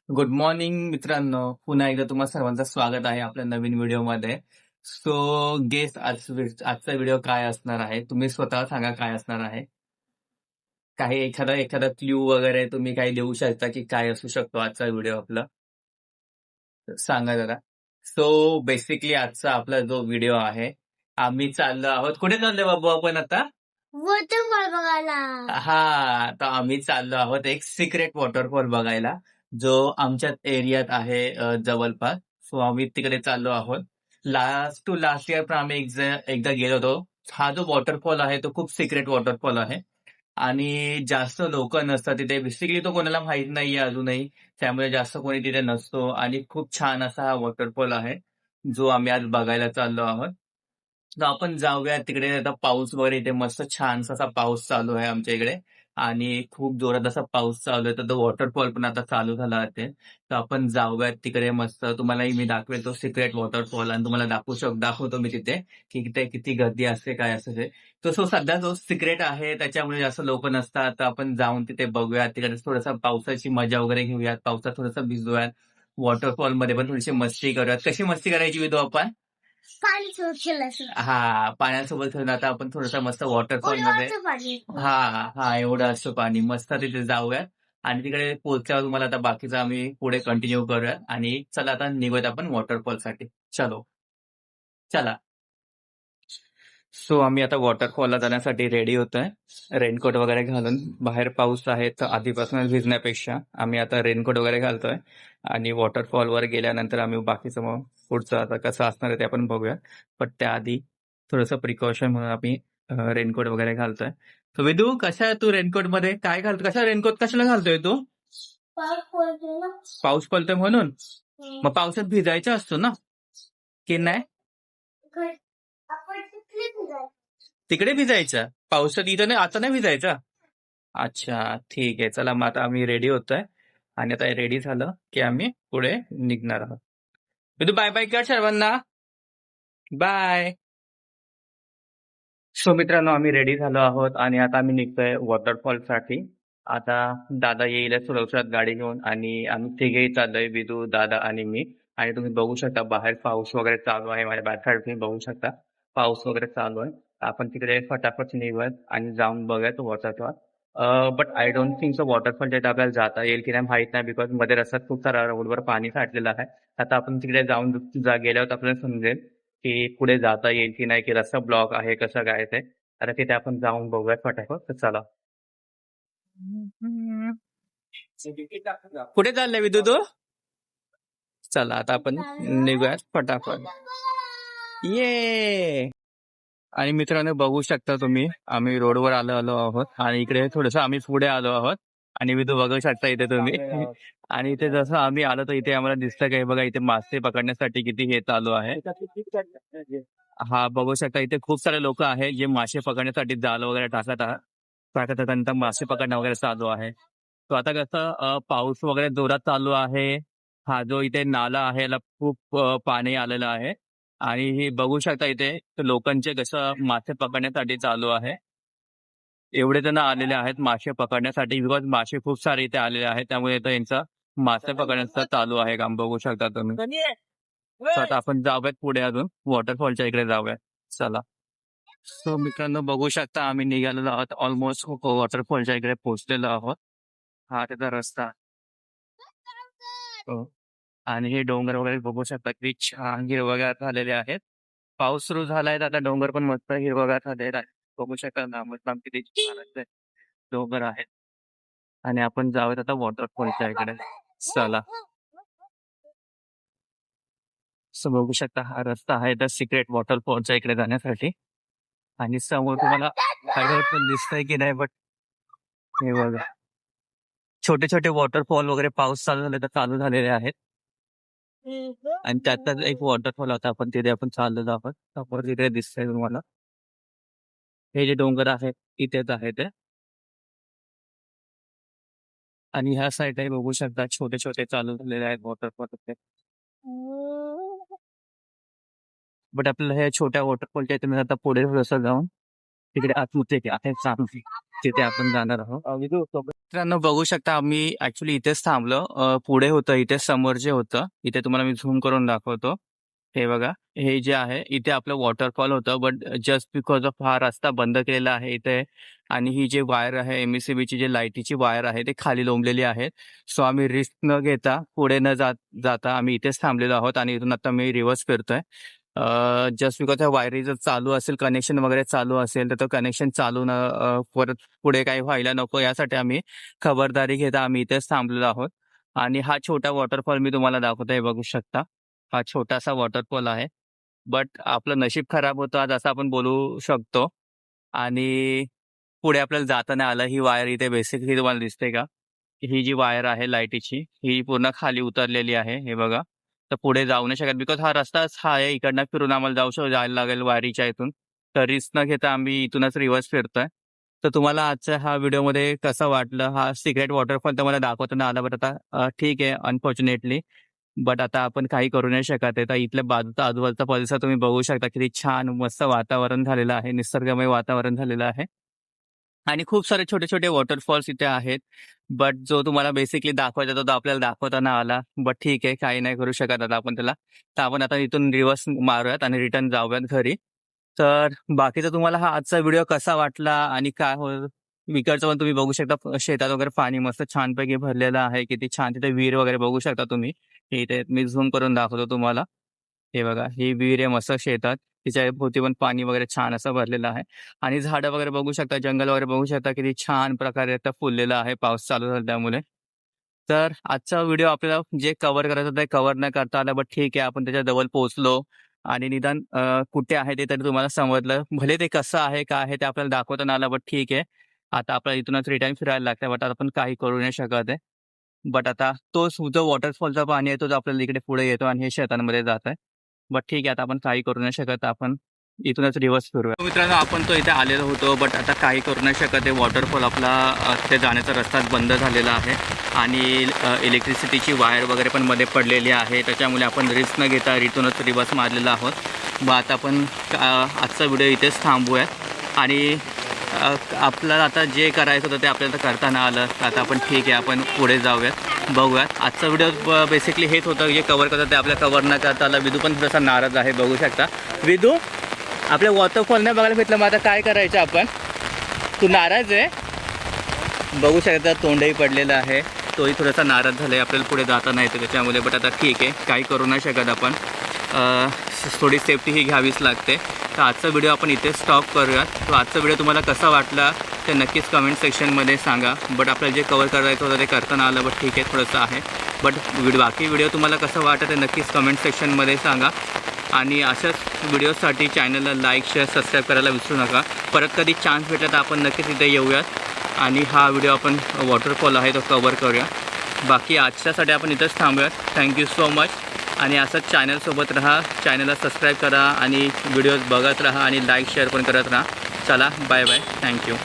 Good morning मित्रांनो. पुन्हा एकदा तुम्हा सर्वांचं स्वागत आहे आपल्या नवीन व्हिडिओमध्ये. सो गेस आजचा व्हिडिओ काय असणार आहे? तुम्ही स्वतः सांगा काय असणार आहे. काही एखादा क्ल्यू वगैरे तुम्ही काही देऊ शकता की काय असू शकतो आजचा व्हिडिओ आपला? सांगा जरा. सो बेसिकली आजचा आपला जो व्हिडिओ आहे, आम्ही चाललो आहोत. कुठे चाललोय बाबू आपण आता? वॉटरफॉल बघायला. हा, तर आम्ही चाललो आहोत एक सिक्रेट वॉटरफॉल बघायला, जो आमच्या एरियात आहे जवळपास. सो आम्ही तिकडे चाललो आहोत. लास्ट टू लास्ट इयर पण आम्ही एकदा गेलो होतो. हा जो वॉटरफॉल आहे तो खूप सिक्रेट वॉटरफॉल आहे आणि जास्त लोक नसतात तिथे. बेसिकली तो कोणाला माहित नाहीये अजूनही, त्यामुळे जास्त कोणी तिथे नसतो आणि खूप छान असा हा वॉटरफॉल आहे, जो आम्ही आज बघायला चाललो आहोत. तर आपण जाऊया तिकडे. आता पाऊस वगैरे इथे मस्त छानसा असा पाऊस चालू आहे आमच्या इकडे आणि खूप जोरात असा पाऊस चालू आहे. तर तो वॉटरफॉल पण आता चालू झाला आहे. तर आपण जाऊयात तिकडे मस्त. तुम्हालाही मी दाखवेल तो सिक्रेट वॉटरफॉल आणि तुम्हाला दाखवतो मी तिथे की तिथे किती गर्दी असते, काय असते ते. तर सो सध्या जो सिक्रेट आहे त्याच्यामुळे जास्त लोक नसतात. तर आपण जाऊन तिथे बघूयात. तिकडे थोडंसं पावसाची मजा वगैरे घेऊयात. पावसात थोडंसं भिजूयात. वॉटरफॉल मध्ये पण थोडीशी मस्ती करूयात. कशी मस्ती करायची विदो आपण? पाणी खेळायचं. हा, पाण्यासोबत खेळून आता आपण थोडंसं मस्त वॉटरफॉल मध्ये. उडवायचं पाणी. हा हा, एवढं असतं पाणी. मस्त तिथे जाऊयात आणि तिकडे पोहोचल्यावर तुम्हाला आता बाकीचं आम्ही पुढे कंटिन्यू करूयात. आणि चला आता निघूयात आपण वॉटरफॉल साठी. चलो, चला. सो आम्ही आता वॉटरफॉलला जाण्यासाठी रेडी होतोय. रेनकोट वगैरे घालून. बाहेर पाऊस आहे तर आधीपासूनच भिजण्यापेक्षा आम्ही आता रेनकोट वगैरे घालतोय आणि वॉटरफॉलवर गेल्यानंतर आम्ही बाकीचं मग पुढचं आता कसं असणार आहे ते आपण बघूया. पण त्याआधी थोडंसं प्रिकॉशन म्हणून आम्ही रेनकोट वगैरे घालतोय. तर विदू, कशा आहे तू रेनकोट मध्ये? काय घालतो? कशा रेनकोट कशाला घालतोय तू? पाऊस पडतो ना. पाऊस पडतोय म्हणून? मग पावसात भिजायचा असतो ना की नाही? आपण तिथले फिरायचं. तिकडे भिजायचा पावसात? इथं नाही, आता नाही भिजायचा? अच्छा, ठीक आहे. चला मग आता आम्ही रेडी होतोय आणि आता रेडी झालं की आम्ही पुढे निघणार आहोत. विदू, बाय बाय कर सर्वांना. बाय. सो मित्रांनो, आम्ही रेडी झालो आहोत आणि आता आम्ही निघतोय वॉटरफॉल साठी. आता दादा येईल सुरक्षात गाडी घेऊन आणि आम्ही तिघेही चाललोय, विदू, दादा आणि मी. आणि तुम्ही बघू शकता बाहेर पाऊस वगैरे चालू आहे. माझ्या बॅक साईड तुम्ही बघू शकता पाऊस वगैरे चालू आहे. आपण तिकडे फटाफट निघूयात आणि जाऊन बघूयात waterfall. But I don't think so waterfall तिथे आपल्याला जाता येईल की नाही माहित नाही, बिकॉज मध्ये रस्त्यात खूप सारा रोडवर पाणी साठलेलं आहे. आता आपण तिकडे जाऊन गेल्यावर आपल्याला समजेल की पुढे जाता येईल की नाही, की रस्ता ब्लॉक आहे कसं काय ते. आता तिथे आपण जाऊन बघूयात फटाफट. तर चला. कुठे चाललंय विदू तू? चला आता आपण निघूयात फटाफट. ये. आणि मित्रांनो, बघू शकता तुम्ही आम्ही रोडवर आलो आहोत आणि इकडे थोडंसं आम्ही पुढे आलो आहोत आणि विदू बघू शकता इथे तुम्ही. आणि इथे जसं आम्ही आलो तर इथे आम्हाला दिसतं काय बघा, इथे मासे पकडण्यासाठी किती हे चालू आहे. हा, बघू शकता इथे खूप सारे लोक आहेत जे मासे पकडण्यासाठी जाल वगैरे टाकत नंतर मासे पकडणं वगैरे चालू आहे. तो आता कसं पाऊस वगैरे जोरात चालू आहे. हा जो इथे नाला आहे याला खूप पाणी आलेलं आहे आणि हे बघू शकता इथे लोकांचे कसं मासे पकडण्यासाठी चालू आहे. एवढे जण आलेले आहेत मासे पकडण्यासाठी, बिकॉज मासे खूप सारे इथे आलेले आहेत, त्यामुळे इथं यांचं मासे पकडण्याचं चालू आहे काम. बघू शकता तुम्ही. So आता आपण जाऊयात पुढे अजून वॉटरफॉलच्या इकडे जाऊयात. चला. सो मित्रांनो, बघू शकता आम्ही निघालेलो आहोत. ऑलमोस्ट वॉटरफॉलच्या इकडे पोहोचलेलो आहोत. हा त्याचा रस्ता. हो. आणि हे डोंगर वगैरे बघू शकता किती छान हिरवगार झालेले आहेत. पाऊस सुरू झालाय तर आता डोंगर पण मस्त हिरवगार झालेला आहे. बघू शकता लांब किती छान असे डोंगर आहेत. आणि आपण जाऊयात आता वॉटरफॉलच्या इकडे. चला. सो बघू शकता हा रस्ता आहे त्या सिक्रेट वॉटरफॉलच्या इकडे जाण्यासाठी. आणि समोर तुम्हाला हायवे पण दिसतंय की नाही, बट हे बघा छोटे छोटे वॉटरफॉल वगैरे पाऊस चालू झाले तर चालू झालेले आहेत. आणि त्यातच एक वॉटरफॉल होता, आपण तिथे आपण चाललेलो आहोत. समोर तिथे दिसतंय तुम्हाला. हे जे डोंगर आहेत इथेच आहे ते. आणि ह्या साईडलाही बघू शकता छोटे छोटे चालू झालेले आहेत वॉटरफॉल ते. बट आपल्याला ह्या छोट्या वॉटरफॉलच्या इथे आता पुढे थोडंसं जाऊन तिकडे आतमध्ये आहे चालू तिथे आपण जाणार आहोत. मित्रांनो बघू शकता आम्ही ऍक्च्युली इथेच थांबलो. पुढे होतं इथे समोर जे होतं इथे तुम्हाला मी झूम करून दाखवतो. हे बघा हे जे आहे इथे आपलं वॉटरफॉल होतं बट जस्ट बिकॉज ऑफ हा रस्ता बंद केलेला आहे इथे आणि ही जी वायर आहे एमएससीबीची जी लाईटीची वायर आहे ते खाली लोंबलेली आहेत. सो आम्ही रिस्क न घेता पुढे न जाता आम्ही इथेच थांबलेलो आहोत आणि इथून आता मी रिव्हर्स फिरतोय. जस्ट बिकॉज ह्या वायरी जर चालू असेल कनेक्शन वगैरे चालू असेल तर तो कनेक्शन चालू न परत पुढे काही व्हायला नको यासाठी आम्ही खबरदारी घेता आम्ही इथेच थांबलेलो आहोत. आणि हा छोटा वॉटरफॉल मी तुम्हाला दाखवतोय बघू शकता. हा छोटासा वॉटरफॉल आहे बट आपलं नशीब खराब होतं आज असं आपण बोलू शकतो. आणि पुढे आपल्याला जाता नाही आलं. ही वायर इथे बेसिकली तुम्हाला दिसते का? ही जी वायर आहे लाईटीची ही पूर्ण खाली उतरलेली आहे हे बघा. तर पुढे जाऊ नाही शकत बिकॉज हा रस्ताच हा आहे. इकडनं फिरून आम्हाला जायला लागेल वायरीच्या इथून. तर रिस्क न घेता आम्ही इथूनच रिव्हर्स फिरतोय. तर तुम्हाला आजच्या हा व्हिडिओमध्ये कसं वाटलं? हा सिक्रेट वॉटरफॉल तर मला दाखवता नाही आला बट आता ठीक आहे अनफॉर्च्युनेटली. बट आता आपण काही करू नाही शकत आहे. तर इथल्या बाजूचा आजूबाजूचा परिसर तुम्ही बघू शकता किती छान मस्त वातावरण झालेलं आहे. निसर्गमय वातावरण झालेलं आहे. आणि खूप सारे छोटे-छोटे वॉटरफॉल्स इथे आहेत. बट जो तुम्हाला बेसिकली दाखवायचा होता तो आपल्याला दाखवता नाही आला. बट ठीक आहे काही नाही करू शकत आता आपण त्याला. तर आपण आता इथून रिव्हर्स मारूयात आणि रिटर्न जाऊयात घरी. तर बाकीचा तुम्हाला हा आजचा व्हिडिओ कसा वाटला आणि काय इकडचं पण तुम्ही बघू शकता शेतात वगैरे पाणी मस्त छानपैकी भरलेलं आहे. किती छान तिथे विहीर वगैरे बघू शकता तुम्ही. इथे मी झूम करून दाखवतो तुम्हाला. हे बघा ही विहीर आहे मस्त शेतात. तिच्या भोवती पण पाणी वगैरे छान असं भरलेलं आहे. आणि झाडं वगैरे बघू शकता, जंगल वगैरे बघू शकता किती छान प्रकारे आता फुललेलं आहे पाऊस चालू झाला त्यामुळे. तर आजचा व्हिडिओ आपल्याला जे कव्हर करायचं होतं ते कव्हर नाही करता आलं बट ठीक आहे आपण त्याच्या जवळ पोहोचलो आणि निदान कुठे आहे ते तरी तुम्हाला समजलं. भले ते कसं आहे, काय आहे ते आपल्याला दाखवता नाही आलं बट ठीक आहे. आता आपल्याला इथूनच रिटर्न फिरायला लागतंय बट आता आपण काही करू नाही शकत आहे. बट आता तोच जो वॉटरफॉलचा पाणी आहे तोच आपल्याला इकडे पुढे येतो आणि हे शेतांमध्ये जात आहे. बट ठीक आहे आता आपण काही करू नाही शकत. आपण इथूनच रिव्हर्स फिरूया. मित्रांनो आपण तो इथे आलेलो होतो बट आता काही करू नाही शकत आहे. वॉटरफॉल आपला तिथे जाण्याचा रस्ता बंद झालेला आहे आणि इलेक्ट्रिसिटीची वायर वगैरे पण मध्ये पडलेली आहे. त्याच्यामुळे आपण रिस्क न घेता इथूनच रिव्हर्स मारलेला आहोत. मग आता आपण आजचा व्हिडिओ इथेच थांबूयात आणि आपल्याला आता जे करायचं होतं ते आपल्याला करता नाही आलं. आता आपण ठीक आहे आपण पुढे जाऊयात बघूयात. आजचा व्हिडिओ बेसिकली हेच होतं जे कव्हर करतं ते आपल्या कव्हर न करता आला. विदू पण थोडासा नाराज आहे बघू शकता. विदू आपल्या वॉटरफॉल नाही बघायला भेटलं मग आता काय करायचं आपण? तू नाराज आहे बघू शकता तोंडही पडलेलं आहे. तोही थोडासा नाराज झाला आहे. आपल्याला पुढे जाता नाही येतं त्याच्यामुळे बट आता ठीक आहे काही करू नाही शकत आपण. थोडी सेफ्टी ही घ्यावीच लागते. तर आजचा व्हिडिओ आपण इथे स्टॉप करूयात. तो आजचा व्हिडिओ तुम्हाला कसा वाटला ते नक्कीच कमेंट सेक्शनमध्ये सांगा. बट आपल्याला जे कव्हर करायचं होतं ते करता आलं बट ठीक आहे थोडंसं आहे. बट बाकी व्हिडिओ तुम्हाला कसं वाटतं ते नक्कीच कमेंट सेक्शनमध्ये सांगा. आणि अशाच व्हिडिओसाठी चॅनलला लाईक शेअर सबस्क्राईब करायला विसरू नका. परत कधी चान्स भेटला तर आपण नक्कीच इथे येऊयात आणि हा व्हिडिओ आपण वॉटरफॉल आहे तो कव्हर करूया. बाकी आजच्यासाठी आपण इथंच थांबूयात. Thank you so much. आणि असंच चॅनलसोबत राहा. चॅनलला सबस्क्राईब करा आणि व्हिडिओज बघत राहा आणि लाईक शेअर पण करत राहा. चला बाय बाय. थँक्यू.